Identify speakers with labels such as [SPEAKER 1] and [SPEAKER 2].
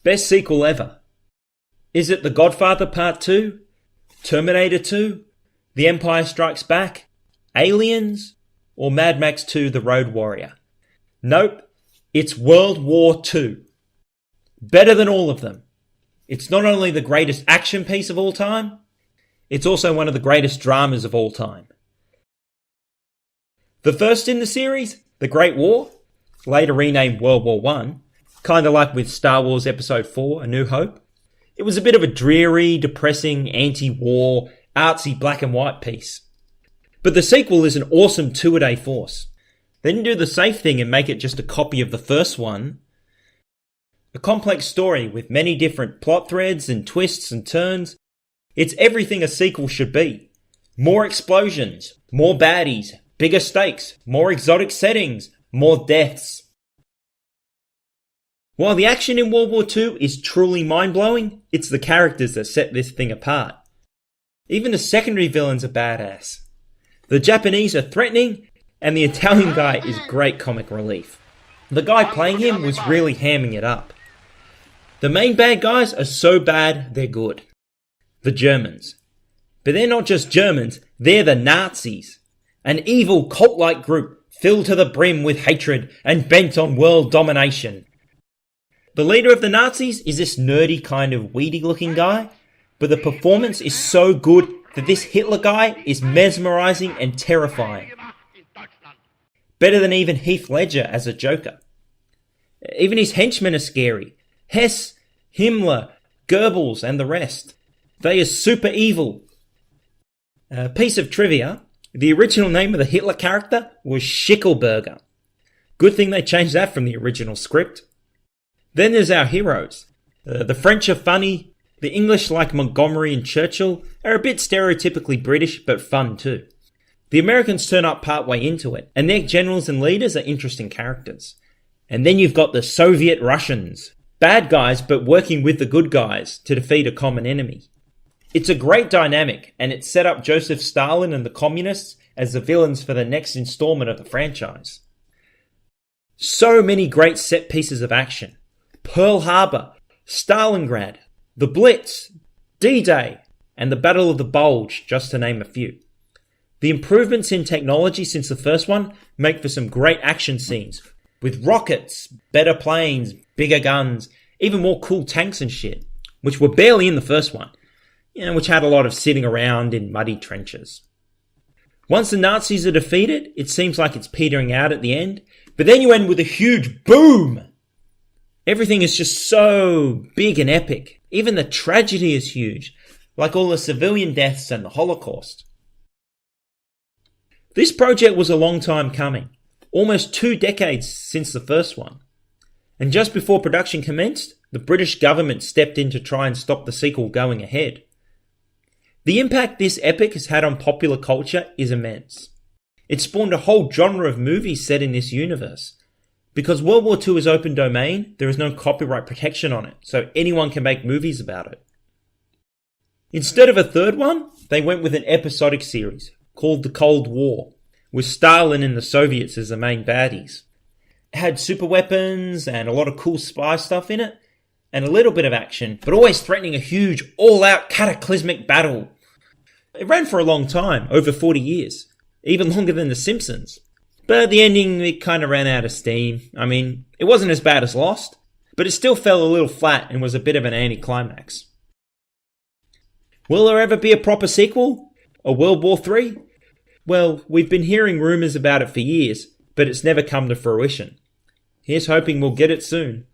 [SPEAKER 1] Best sequel ever. Is it The Godfather Part 2? Terminator 2? The Empire Strikes Back? Aliens? Or Mad Max 2 The Road Warrior? Nope, it's World War II. Better than all of them. It's not only the greatest action piece of all time, it's also one of the greatest dramas of all time. The first in the series, The Great War, later renamed World War I, kinda like with Star Wars Episode 4, A New Hope, it was a bit of a dreary, depressing, anti-war, artsy black and white piece. But the sequel is an awesome two-a-day force. They didn't do the safe thing and make it just a copy of the first one. A complex story with many different plot threads and twists and turns. It's everything a sequel should be. More explosions, more baddies, bigger stakes, more exotic settings, more deaths. While the action in World War II is truly mind-blowing, it's the characters that set this thing apart. Even the secondary villains are badass. The Japanese are threatening, and the Italian guy is great comic relief. The guy playing him was really hamming it up. The main bad guys are so bad, they're good. The Germans. But they're not just Germans, they're the Nazis. An evil cult-like group filled to the brim with hatred and bent on world domination. The leader of the Nazis is this nerdy kind of weedy-looking guy, but the performance is so good that this Hitler guy is mesmerizing and terrifying. Better than even Heath Ledger as a Joker. Even his henchmen are scary. Hess, Himmler, Goebbels and the rest. They are super evil. Piece of trivia, the original name of the Hitler character was Schickelberger. Good thing they changed that from the original script. Then there's our heroes. The French are funny. The English, like Montgomery and Churchill, are a bit stereotypically British but fun too. The Americans turn up partway into it, and their generals and leaders are interesting characters. And then you've got the Soviet Russians. Bad guys, but working with the good guys to defeat a common enemy. It's a great dynamic, and it set up Joseph Stalin and the communists as the villains for the next installment of the franchise. So many great set pieces of action. Pearl Harbor, Stalingrad, the Blitz, D-Day, and the Battle of the Bulge, just to name a few. The improvements in technology since the first one make for some great action scenes, with rockets, better planes, bigger guns, even more cool tanks and shit, which were barely in the first one, which had a lot of sitting around in muddy trenches. Once the Nazis are defeated, it seems like it's petering out at the end, but then you end with a huge boom! Everything is just so big and epic. Even the tragedy is huge, like all the civilian deaths and the Holocaust. This project was a long time coming, almost 2 decades since the first one. And just before production commenced, the British government stepped in to try and stop the sequel going ahead. The impact this epic has had on popular culture is immense. It spawned a whole genre of movies set in this universe. Because World War II is open domain, there is no copyright protection on it, so anyone can make movies about it. Instead of a third one, they went with an episodic series called The Cold War, with Stalin and the Soviets as the main baddies. It had super weapons and a lot of cool spy stuff in it, and a little bit of action, but always threatening a huge, all-out cataclysmic battle. It ran for a long time, over 40 years, even longer than The Simpsons. But at the ending, it kind of ran out of steam. I mean, it wasn't as bad as Lost, but it still fell a little flat and was a bit of an anticlimax. Will there ever be a proper sequel? A World War III? Well, we've been hearing rumours about it for years, but it's never come to fruition. Here's hoping we'll get it soon.